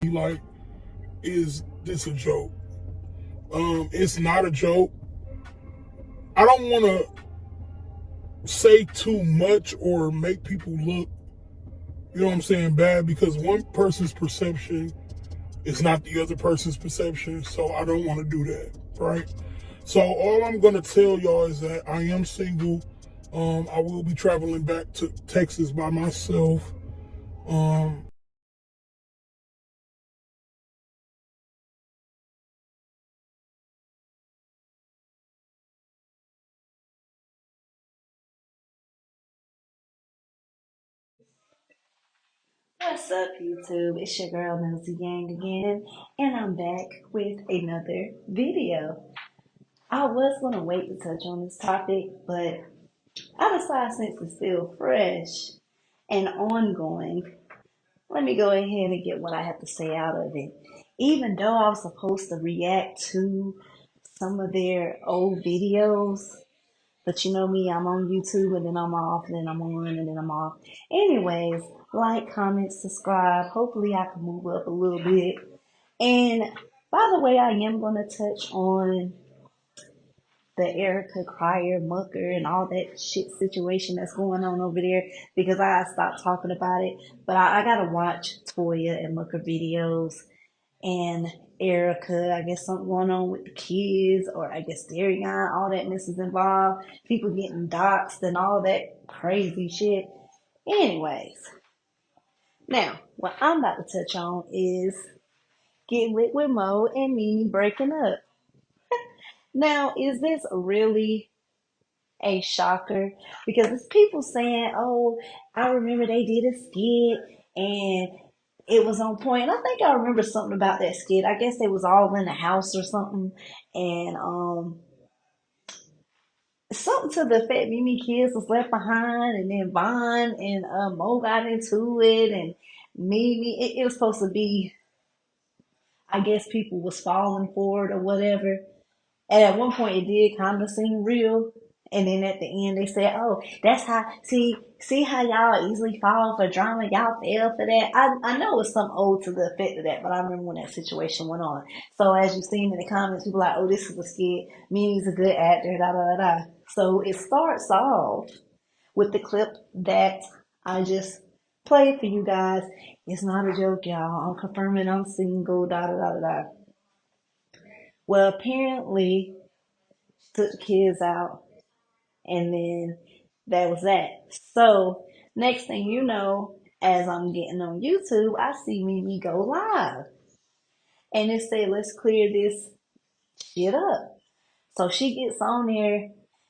like, is this a joke? It's not a joke. I don't want to say too much or make people look, you know what I'm saying, bad, because one person's perception is not the other person's perception. So I don't want to do that, right? So all I'm gonna tell y'all is that I am single. I will be traveling back to Texas by myself. Um, What's up, YouTube? It's your girl Nosy Gang again, and I'm back with another video. I was gonna wait to touch on this topic, but I decided since it's still fresh and ongoing, let me go ahead and get what I have to say out of it. Even though I was supposed to react to some of their old videos, but you know me, I'm on YouTube and then I'm off, and then I'm on and then I'm off. Anyways, like, comment, subscribe. Hopefully I can move up a little bit. And by the way, I am going to touch on the Erica Crier Mucker and all that shit situation that's going on over there because I stopped talking about it. But I gotta watch Toya and Mucker videos and Erica. I guess something going on with the kids, or I guess Darian, all that mess is involved. People getting doxxed and all that crazy shit. Anyways, now what I'm about to touch on is Get Lit with Mo and Mimi breaking up. Now, is this really a shocker? Because it's people saying, "Oh, I remember they did a skit and it was on point." And I think I remember something about that skit. I guess they was all in the house or something, and something to the effect Mimi Kids was left behind, and then Vaughn and Mo got into it, and Mimi. It was supposed to be, I guess, people was falling for it or whatever. And at one point, it did kind of seem real. And then at the end, they said, "Oh, that's how. See how y'all easily fall for drama. Y'all fell for that." I know it's some old to the effect of that, but I remember when that situation went on. So as you've seen in the comments, people are like, "Oh, this is a skit. Mimi's a good actor." Da da da da. So it starts off with the clip that I just played for you guys. It's not a joke, y'all. I'm confirming I'm single. Da da da da da. Well, apparently, took the kids out, and then that was that. So next thing you know, as I'm getting on YouTube, I see Mimi go live, and it said, "Let's clear this shit up." So she gets on there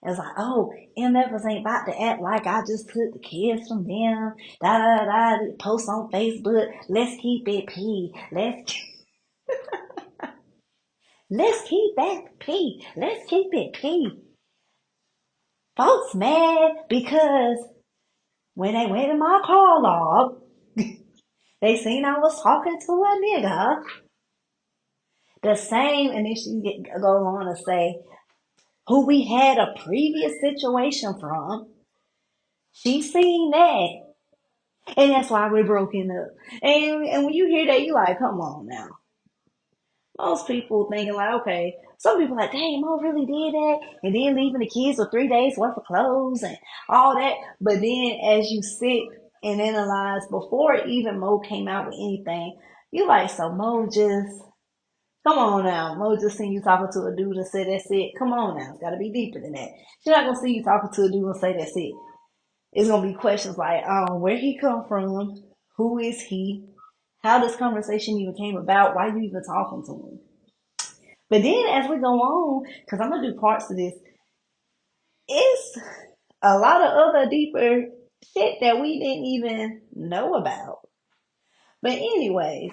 and is like, "Oh, MFers ain't about to act like I just took the kids from them. Da da da. Post on Facebook. Let's keep it P. Let's keep that P. Let's keep it P." Folks mad because when they went in my car log, they seen I was talking to a nigga. The same, and then she go on to say, who we had a previous situation from. She seen that, and that's why we're broken up. And when you hear that, you like, come on now. Most people thinking like, okay, some people like, dang, Mo really did that, and then leaving the kids with 3 days worth of clothes and all that. But then as you sit and analyze before even Mo came out with anything, you like, so Mo just, come on now. Mo just seen you talking to a dude and say that's it. Come on now. It's gotta be deeper than that. She's not gonna see you talking to a dude and say that's it. It's gonna be questions like, where he come from? Who is he? How this conversation even came about? Why you even talking to him? But then as we go on, because I'm gonna do parts of this, it's a lot of other deeper shit that we didn't even know about. But anyways,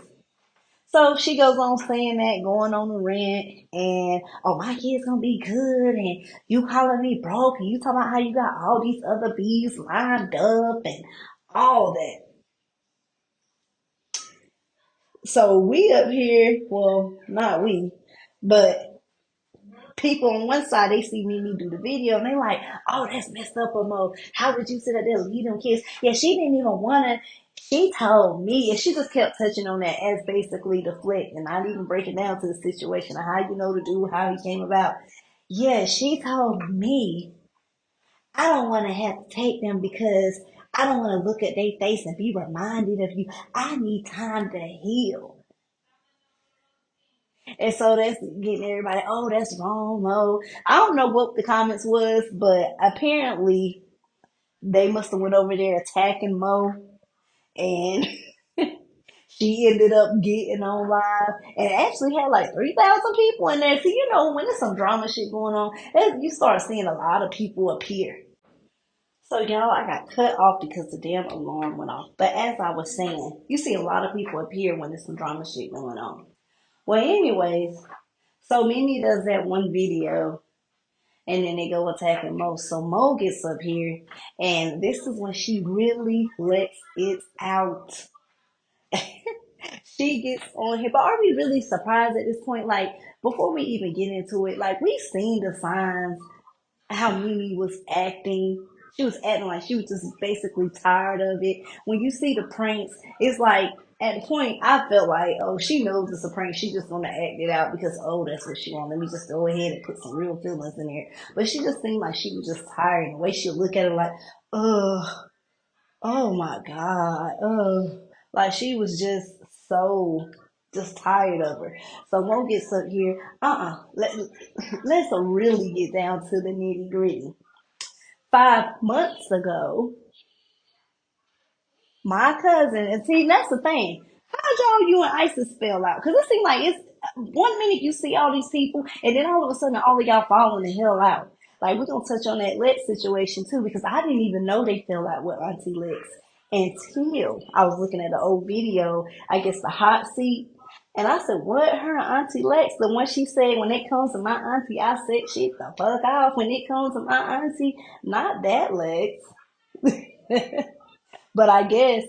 so she goes on saying that, going on the rant, and oh, my kid's gonna be good, and you calling me broke, and you talking about how you got all these other bees lined up and all that. So we up here, well, not we, but people on one side, they see Mimi do the video and they like, oh, that's messed up, Mo. How would you sit up there and leave them kids? Yeah, she didn't even want to. She told me, and she just kept touching on that as basically the flick, and not even breaking down to the situation of how you know the dude, how he came about. Yeah, she told me I don't want to have to take them because I don't want to look at their face and be reminded of you. I need time to heal. And so that's getting everybody, oh, that's wrong, Mo. I don't know what the comments was, but apparently they must have went over there attacking Mo, and she ended up getting on live and actually had like 3,000 people in there. So, you know, when there's some drama shit going on, you start seeing a lot of people appear. So, y'all, I got cut off because the damn alarm went off. But as I was saying, you see a lot of people appear when there's some drama shit going on. Well, anyways, so Mimi does that one video and then they go attacking Mo. So Mo gets up here and this is when she really lets it out. She gets on here. But are we really surprised at this point? Like, before we even get into it, like, we've seen the signs, how Mimi was acting. She was acting like she was just basically tired of it. When you see the pranks, it's like, at the point, I felt like, oh, she knows it's a prank. She's just going to act it out because, oh, that's what she wants. Let me just go ahead and put some real feelings in there. But she just seemed like she was just tired. And the way she'd look at her like, ugh. Oh my God. Like she was just so just tired of her. So Mo gets up here. Let's really get down to the nitty gritty. 5 months ago, my cousin, and see, that's the thing. How'd you and ISIS fell out? Because it seems like it's one minute you see all these people, and then all of a sudden, all of y'all falling the hell out. Like, we're going to touch on that Lex situation too, because I didn't even know they fell out with Auntie Lex until I was looking at the old video, I guess the hot seat. And I said, what? Her and Auntie Lex? The one she said, when it comes to my auntie, I said, shit the fuck off. When it comes to my auntie, not that Lex. But I guess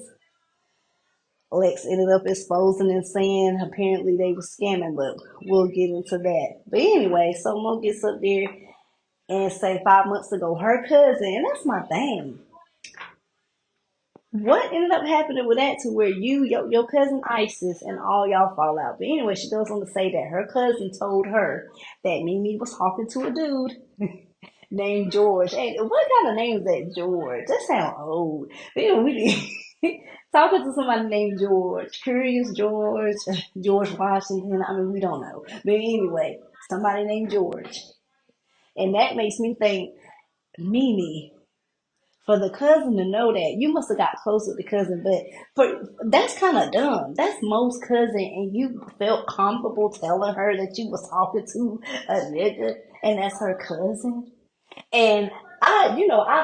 Lex ended up exposing and saying apparently they were scamming, but we'll get into that. But anyway, so Mo gets up there and say 5 months ago, her cousin, and that's my thing. What ended up happening with that to where your cousin Isis, and all y'all fall out? But anyway, she goes on to say that her cousin told her that Mimi was talking to a dude named George. Hey, what kind of name is that, George? That sounds old. But anyway, talking to somebody named George, Curious George, George Washington. I mean, we don't know. But anyway, somebody named George. And that makes me think, Mimi, for the cousin to know that, you must have got close with the cousin, but that's kind of dumb. That's most cousin, and you felt comfortable telling her that you was talking to a nigga, and that's her cousin. And I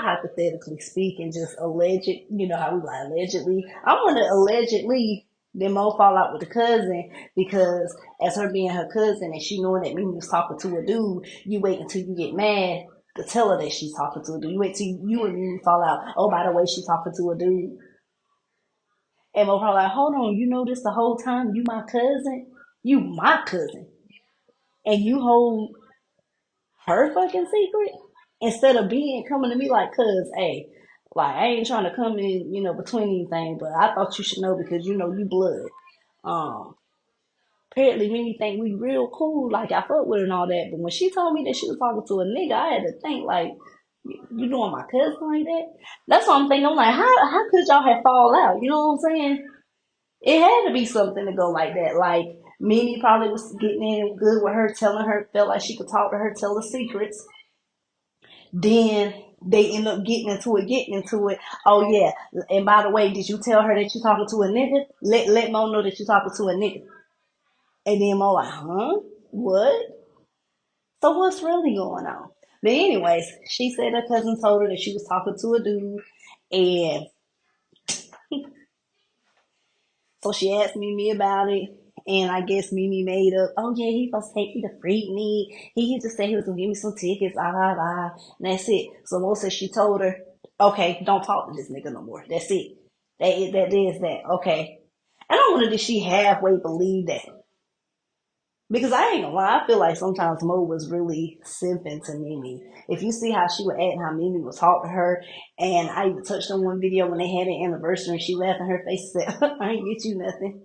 hypothetically speaking, just alleged, how we like allegedly. I want to allegedly then Mo fall out with the cousin because as her being her cousin and she knowing that Mimi was talking to a dude, you wait until you get mad to tell her that she's talking to a dude. You wait till you and Mimi fall out. Oh, by the way, she's talking to a dude. And Mo probably like, hold on, you know this the whole time? You my cousin? You my cousin. And you hold her fucking secret instead of being coming to me like, cuz, hey, like I ain't trying to come in, between anything, but I thought you should know because you blood. Um, Apparently Mimi think we real cool, like I fuck with her and all that. But when she told me that she was talking to a nigga, I had to think like, you doing my cousin like that? That's what I'm thinking. I'm like, how could y'all have fall out? You know what I'm saying? It had to be something to go like that. Like Mimi probably was getting in good with her, telling her, felt like she could talk to her, tell the secrets. Then they end up getting into it. Oh yeah, and by the way, did you tell her that you talking to a nigga? Let Mo know that you talking to a nigga. And then Mo like, huh? What? So what's really going on? But anyways, she said her cousin told her that she was talking to a dude, and so she asked Mimi about it. And I guess Mimi made up, oh yeah, he supposed to take me to Freaknik. He just said he was gonna give me some tickets, and that's it. So Mo said she told her, okay, don't talk to this nigga no more. That's it. That is that. Okay. I don't wonder did she halfway believe that. Because I ain't gonna lie, I feel like sometimes Mo was really simping to Mimi. If you see how she would act and how Mimi would talk to her, and I even touched on one video when they had an anniversary and she laughed in her face and said, I ain't get you nothing.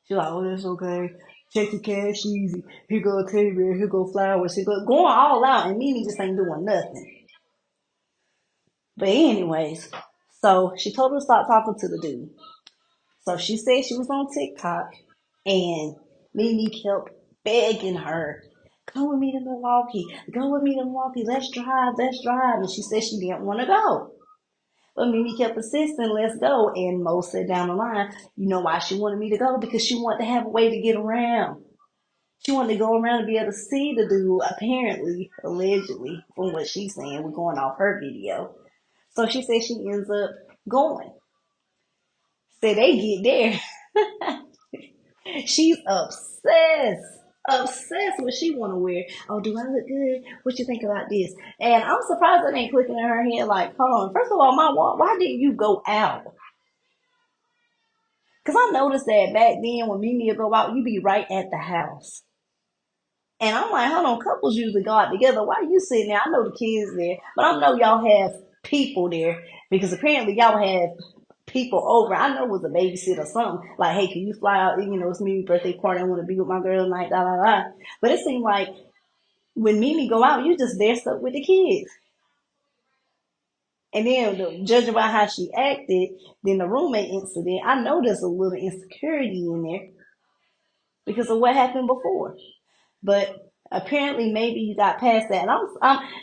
She like, oh, that's okay. Check the cash easy. Here go a teddy bear, here go flowers, here go going all out, and Mimi just ain't doing nothing. But anyways, so she told her to stop talking to the dude. So she said she was on TikTok and Mimi kept begging her, come with me to Milwaukee, go with me to Milwaukee, let's drive, let's drive. And she said she didn't want to go. But Mimi kept persisting, let's go. And Mo said down the line, you know why she wanted me to go? Because she wanted to have a way to get around. She wanted to go around and be able to see the dude, apparently, allegedly, from what she's saying. We're going off her video. So she said she ends up going. So they get there. She's obsessed. Obsessed with she wanna wear. Oh, do I look good? What you think about this? And I'm surprised it ain't clicking in her head like, hold on. First of all, why didn't you go out? Cause I noticed that back then when Mimi would go out, you be right at the house. And I'm like, hold on, couples usually go out together. Why are you sitting there? I know the kids there, but I know y'all have people there because apparently y'all have people over. I know it was a babysitter or something. Like, hey, can you fly out? You know, it's Mimi's birthday party. I want to be with my girl tonight. Da da da. But it seemed like when Mimi go out, you just there stuck with the kids. And then, judging by how she acted, then the roommate incident, I know there's a little insecurity in there because of what happened before. But apparently, maybe you got past that.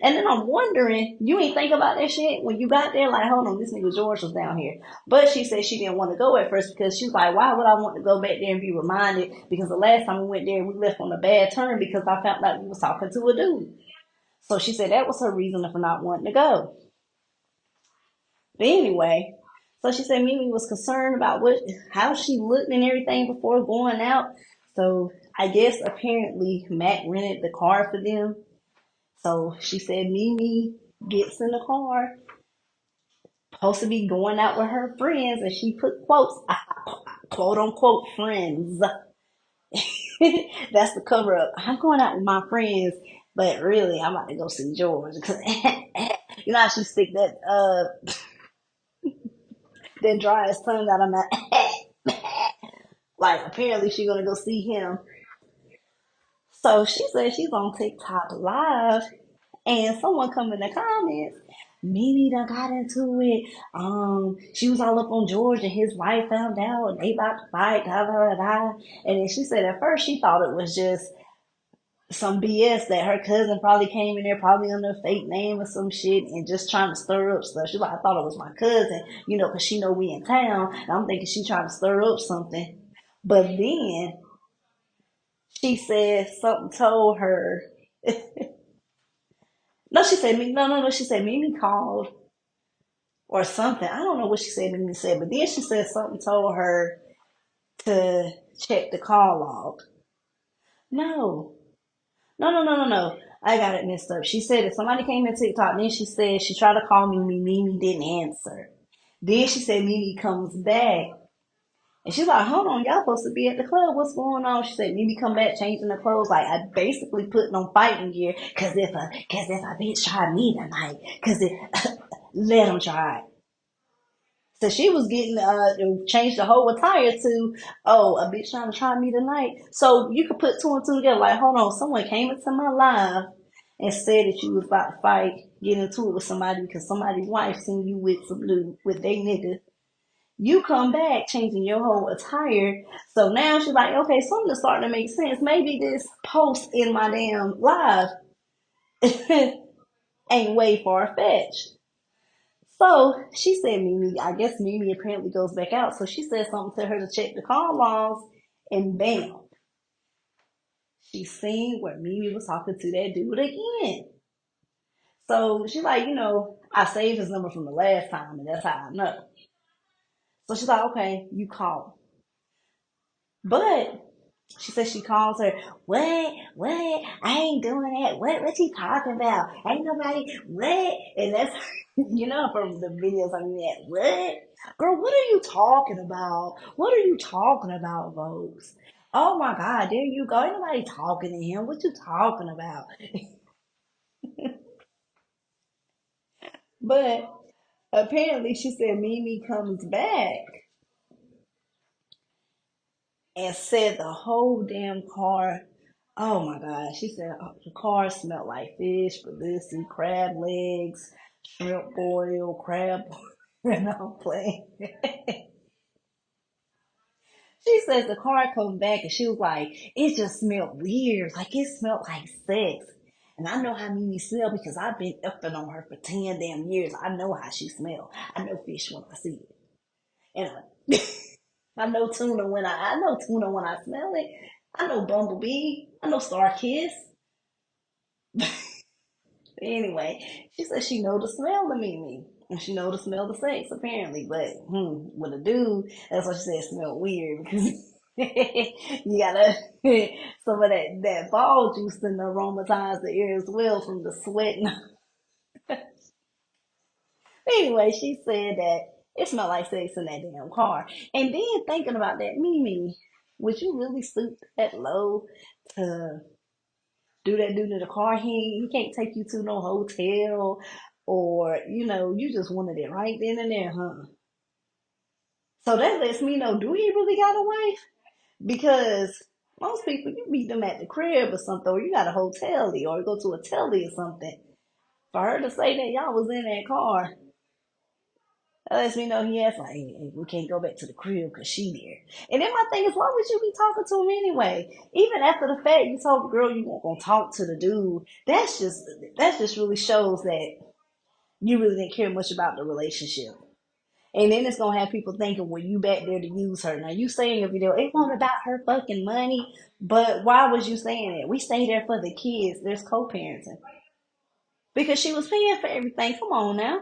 And then I'm wondering, you ain't think about that shit when you got there. Like, hold on, this nigga George was down here. But she said she didn't want to go at first because she was like, why would I want to go back there and be reminded? Because the last time we went there, we left on a bad turn because I found out we was talking to a dude. So she said that was her reason for not wanting to go. But anyway, so she said Mimi was concerned about how she looked and everything before going out. So I guess apparently Mac rented the car for them. So she said Mimi gets in the car, supposed to be going out with her friends, and she put quotes, quote unquote friends. That's the cover up. I'm going out with my friends, but really I'm about to go see George because you know how she stick that dry ass tongue out of my like apparently she gonna go see him. So she said she's on TikTok live and someone come in the comments, Mimi done got into it. She was all up on George and his wife found out and they about to fight, da da da da. And then she said at first she thought it was just some BS that her cousin probably came in there probably under a fake name or some shit and just trying to stir up stuff. She's like, I thought it was my cousin, you know, 'cause she know we in town. And I'm thinking she trying to stir up something. But then she said something told her. No, she said me. No, no, no. She said Mimi called or something. I don't know what she said. Mimi said, but then she said something told her to check the call log. No, no, no, no, no, no. I got it messed up. She said if somebody came in TikTok, then she said she tried to call Mimi. Mimi didn't answer. Then she said Mimi comes back. And she's like, hold on, y'all supposed to be at the club. What's going on? She said, Mimi come back changing the clothes. Like, I basically putting on fighting gear. Cause if a bitch try me tonight, cause it, let him try it. So she was getting, changed the whole attire to, oh, a bitch trying to try me tonight. So you could put two and two together. Like, hold on, someone came into my live and said that you was about to fight, get into it with somebody because somebody's wife seen you with some dude, with they nigga. You come back changing your whole attire. So now she's like, okay, something's starting to make sense. Maybe this post in my damn live ain't way far fetched. So she said Mimi, I guess Mimi apparently goes back out. So she said something to her to check the call logs and bam, she seen where Mimi was talking to that dude again. So she's like, you know, I saved his number from the last time and that's how I know. So she's like, okay, you call. But she says she calls her, what? What? I ain't doing that. What you talking about? Ain't nobody, what? And that's, you know, from the videos I mean, what? Girl, what are you talking about? What are you talking about, Rose? Oh my God, there you go. Ain't nobody talking to him. What you talking about? But apparently she said Mimi comes back and said the whole damn car. Oh my God. She said the car smelled like fish, Belize, crab legs, shrimp boil, crab boil. And I'm playing. She says the car come back and she was like, it just smelled weird. Like it smelled like sex. And I know how Mimi smell because I've been upping on her for 10 damn years. I know how she smell. I know fish when I see it. And I know tuna when I know tuna when I smell it. I know bumblebee. I know star kiss. Anyway, she said she know the smell of Mimi. And she know the smell of sex, apparently. But with a dude, that's what she said smelled weird because you gotta some of that ball juice and aromatize the air as well from the sweat. Anyway, she said that it smelled like sex in that damn car. And then thinking about that, Mimi, would you really stoop that low to do that due to the car? He can't take you to no hotel, or you just wanted it right then and there, huh? So that lets me know, do he really got a wife? Because most people, you meet them at the crib or something, or you got a hotel or you go to a telly or something. For her to say that y'all was in that car, that lets me know he has like, hey, we can't go back to the crib because she there. And then my thing is, why would you be talking to him anyway? Even after the fact, you told the girl you weren't gonna talk to the dude. That just really shows that you really didn't care much about the relationship. And then it's gonna have people thinking, well, you back there to use her. Now you saying in your video, it wasn't about her fucking money, but why was you saying it? We stay there for the kids. There's co-parenting because she was paying for everything. Come on now,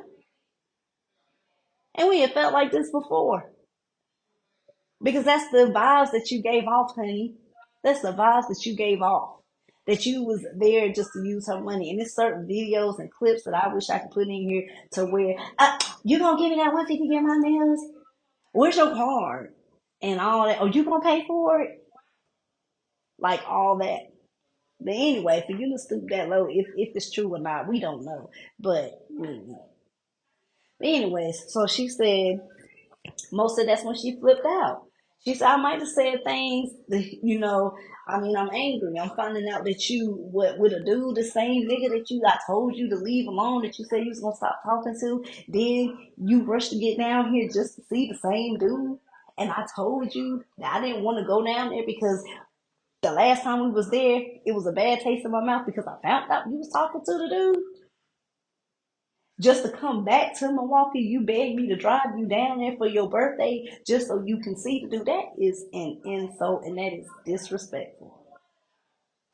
and we had felt like this before. Because that's the vibes that you gave off, honey. That's the vibes that you gave off. That you was there just to use her money. And there's certain videos and clips that I wish I could put in here to where you gonna give me that 150 to get my nails? Where's your card? And all that. Oh, you gonna pay for it? Like all that. But anyway, for you to stoop that low, if it's true or not, we don't know. But anyways, so she said most of that's when she flipped out. She said, I might have said things, I mean, I'm angry. I'm finding out that you, what, with a dude, the same nigga that I told you to leave alone, that you said you was going to stop talking to, then you rushed to get down here just to see the same dude. And I told you that I didn't want to go down there because the last time we was there, it was a bad taste in my mouth because I found out you was talking to the dude. Just to come back to Milwaukee, you begged me to drive you down there for your birthday just so you can see the dude. That is an insult and that is disrespectful.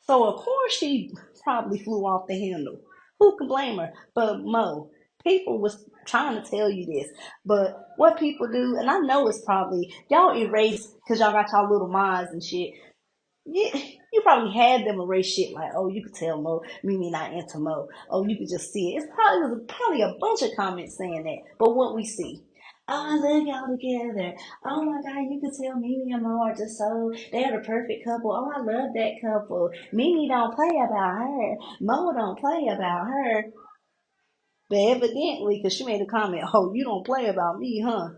So of course she probably flew off the handle. Who can blame her? But Mo, people was trying to tell you this. But what people do, and I know it's probably y'all erase because y'all got y'all little minds and shit. Yeah, you probably had them erase shit like, oh, you could tell Mo, Mimi not into Mo. Oh, you could just see it. It's probably a bunch of comments saying that. But what we see, oh, I love y'all together. Oh my God, you can tell Mimi and Mo are just so, they're the perfect couple. Oh, I love that couple. Mimi don't play about her. Mo don't play about her. But evidently, because she made a comment, oh, you don't play about me, huh?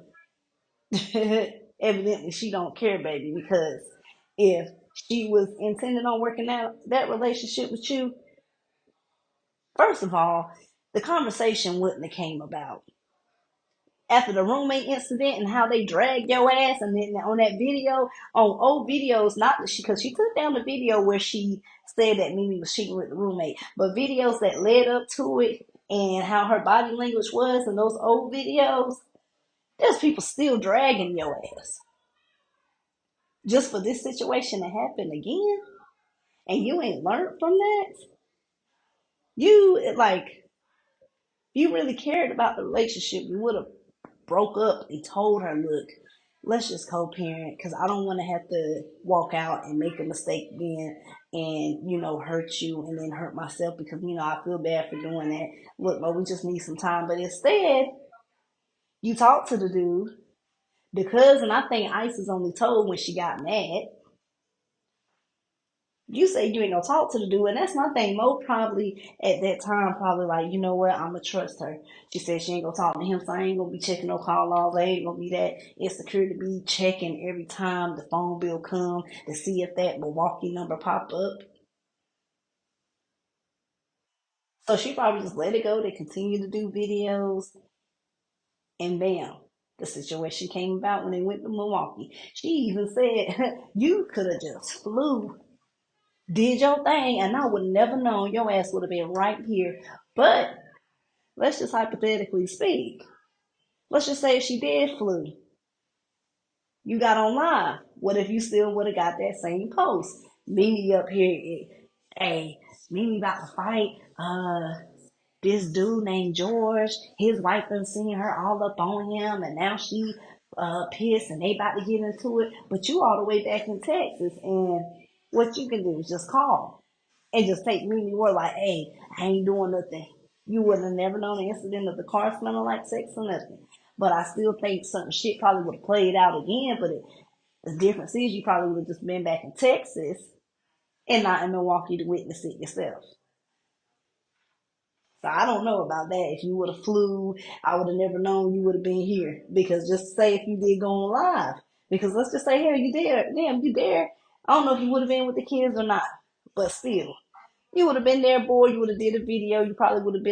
Evidently, she don't care, baby, because if she was intending on working out that relationship with you, first of all, the conversation wouldn't have came about after the roommate incident and how they dragged your ass. And then on that video, on old videos, not that because she took down the video where she said that Mimi was cheating with the roommate, but videos that led up to it and how her body language was in those old videos, there's people still dragging your ass just for this situation to happen again. And you ain't learned from that. You like, you really cared about the relationship, you would have broke up and told her, look, let's just co-parent because I don't want to have to walk out and make a mistake again and hurt you and then hurt myself because I feel bad for doing that. Look, but we just need some time. But instead, you talk to the dude because, and I think Isis only told when she got mad. You say you ain't gonna talk to the dude, and that's my thing. Mo probably at that time probably like, you know what, I'ma trust her. She said she ain't gonna talk to him, so I ain't gonna be checking no call logs. I ain't gonna be that insecure to be checking every time the phone bill come to see if that Milwaukee number pop up. So she probably just let it go. They continue to do videos, and bam, the situation came about when they went to Milwaukee. She even said, "You could have just flew, did your thing, and I would never known. Your ass would have been right here." But let's just hypothetically speak. Let's just say if she did flew, you got on live. What if you still would have got that same post? Mimi up here, hey, Mimi about to fight. This dude named George, his wife been seeing her all up on him, and now she pissed, and they about to get into it. But you all the way back in Texas, and what you can do is just call and just take Mimi word like, hey, I ain't doing nothing. You would have never known the incident of the car smelling like sex or nothing. But I still think certain shit probably would have played out again. But the difference is you probably would have just been back in Texas and not in Milwaukee to witness it yourself. So I don't know about that. If you would have flew, I would have never known you would have been here. Because just say if you did go on live, because let's just say, hell, you there, damn, you there. I don't know if you would have been with the kids or not, but still, you would have been there, boy. You would have did a video. You probably would have been.